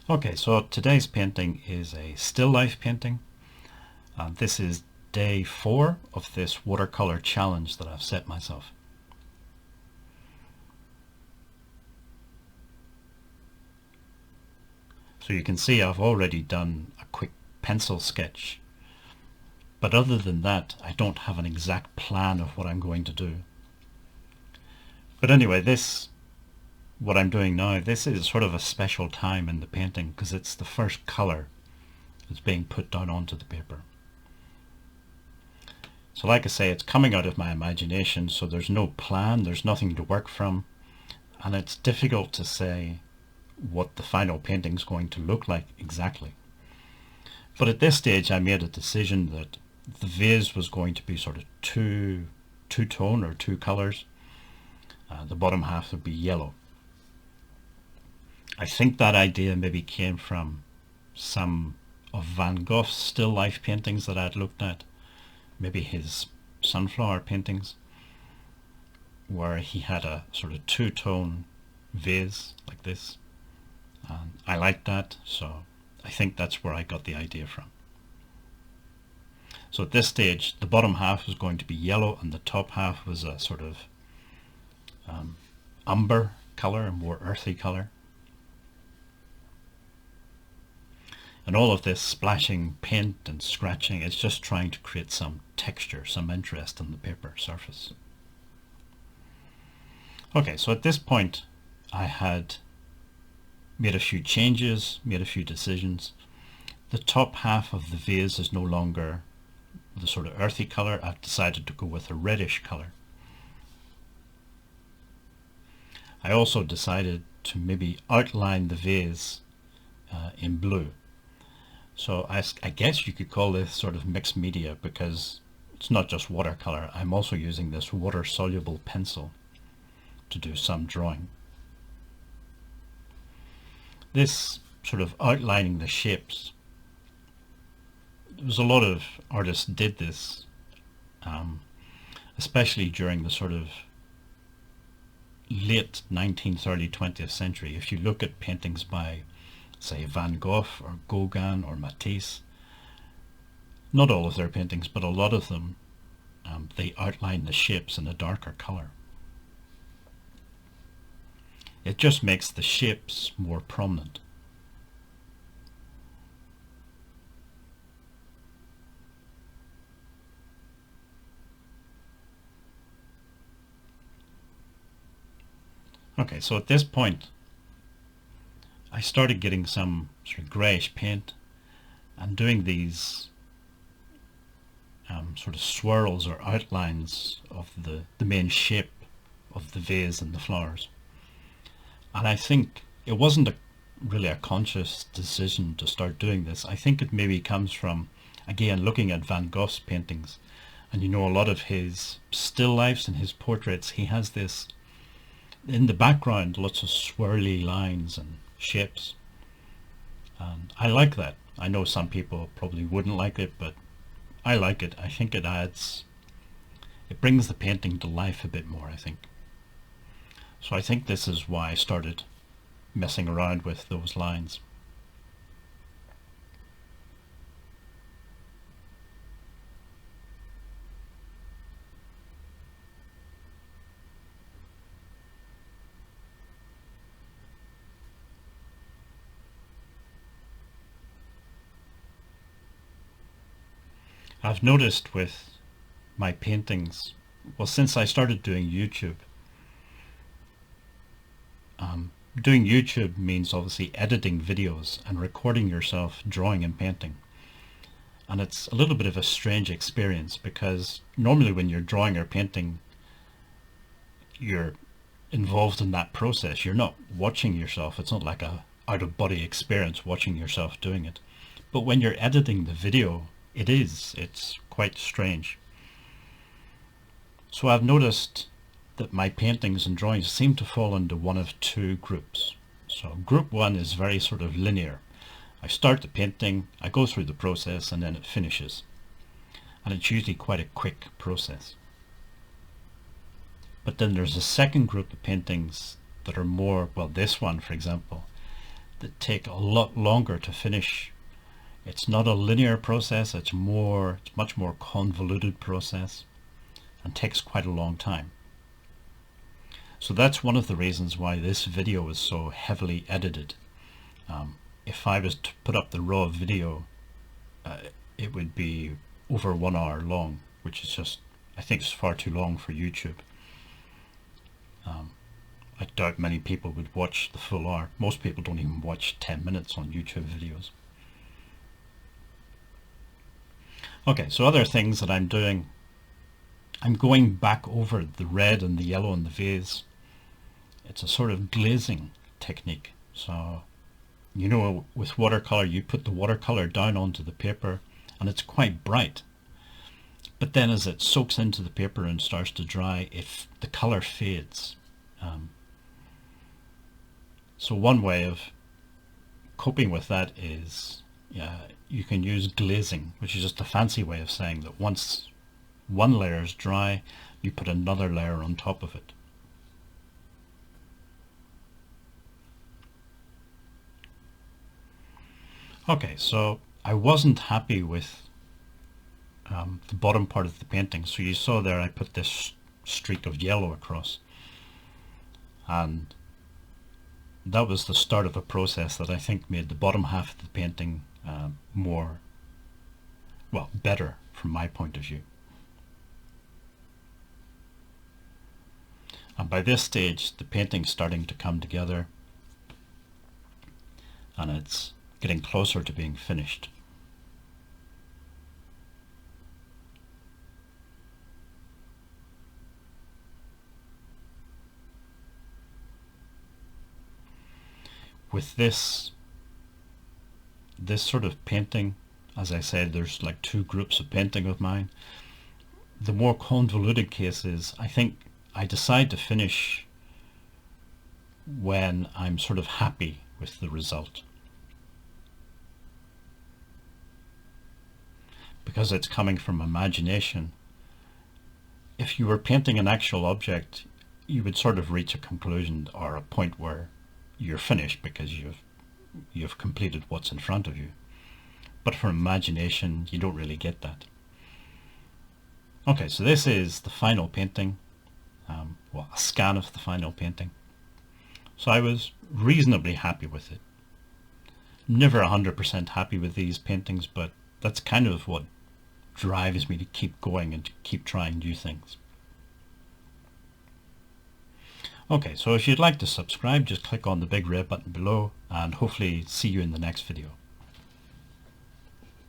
Okay, so today's painting is a still life painting. This is day 4 of this watercolor challenge that I've set myself. So you can see I've already done a quick pencil sketch, but other than that I don't have an exact plan of what I'm going to do. But anyway, what I'm doing now, this is sort of a special time in the painting because it's the first color that's being put down onto the paper. So like I say, it's coming out of my imagination, so there's no plan, there's nothing to work from, and it's difficult to say what the final painting's going to look like exactly. But at this stage I made a decision that the vase was going to be sort of two-tone or two colors. The bottom half would be yellow. I think that idea maybe came from some of Van Gogh's still life paintings that I'd looked at, maybe his sunflower paintings, where he had a sort of two-tone vase like this, and I liked that, so I think that's where I got the idea from. So at this stage the bottom half was going to be yellow and the top half was a sort of umber color, a more earthy color. And all of this splashing paint and scratching is just trying to create some texture, some interest in the paper surface. Okay, so at this point I had made a few changes, made a few decisions. The top half of the vase is no longer the sort of earthy color. I've decided to go with a reddish color. I also decided to maybe outline the vase in blue. So I guess you could call this sort of mixed media, because it's not just watercolor. I'm also using this water-soluble pencil to do some drawing. This sort of outlining the shapes, there was a lot of artists did this, especially during the sort of late 19th, early 20th century. If you look at paintings by, say, Van Gogh or Gauguin or Matisse, not all of their paintings, but a lot of them, they outline the shapes in a darker color. It just makes the shapes more prominent. Okay, so at this point I started getting some sort of greyish paint and doing these sort of swirls or outlines of the main shape of the vase and the flowers. And I think it wasn't really a conscious decision to start doing this. I think it maybe comes from, again, looking at Van Gogh's paintings, and a lot of his still lifes and his portraits, he has this, in the background, lots of swirly lines and shapes. And I like that. I know some people probably wouldn't like it, but I like it. I think it brings the painting to life a bit more, I think. So I think this is why I started messing around with those lines. I've noticed with my paintings, well, since I started doing YouTube, doing YouTube means obviously editing videos and recording yourself drawing and painting. And it's a little bit of a strange experience, because normally when you're drawing or painting, you're involved in that process. You're not watching yourself. It's not like a out-of-body experience watching yourself doing it. But when you're editing the video, it's quite strange. So I've noticed that my paintings and drawings seem to fall into one of two groups. So group one is very sort of linear. I start the painting, I go through the process, and then it finishes. And it's usually quite a quick process. But then there's a second group of paintings that are more, well, this one for example, that take a lot longer to finish. It's not a linear process, it's much more convoluted process and takes quite a long time. So that's one of the reasons why this video is so heavily edited. If I was to put up the raw video, it would be over 1 hour long, which is just, I think it's far too long for YouTube. I doubt many people would watch the full hour. Most people don't even watch 10 minutes on YouTube videos. Okay, so other things that I'm doing, I'm going back over the red and the yellow in the vase. It's a sort of glazing technique. So, you know, with watercolor, you put the watercolor down onto the paper and it's quite bright. But then as it soaks into the paper and starts to dry, the color fades. So one way of coping with that is you can use glazing, which is just a fancy way of saying that once one layer is dry, you put another layer on top of it. Okay, so I wasn't happy with the bottom part of the painting. So you saw there I put this streak of yellow across, and that was the start of a process that I think made the bottom half of the painting better from my point of view. And by this stage the painting's starting to come together and it's getting closer to being finished. With this sort of painting, as I said, there's like two groups of painting of mine. The more convoluted cases, I think I decide to finish when I'm sort of happy with the result, because it's coming from imagination. If you were painting an actual object, you would sort of reach a conclusion or a point where you're finished because you've completed what's in front of you. But from imagination, you don't really get that. Okay, so this is the final painting, a scan of the final painting. So I was reasonably happy with it. Never 100% happy with these paintings, but that's kind of what drives me to keep going and to keep trying new things. Okay, so if you'd like to subscribe, just click on the big red button below, and hopefully see you in the next video.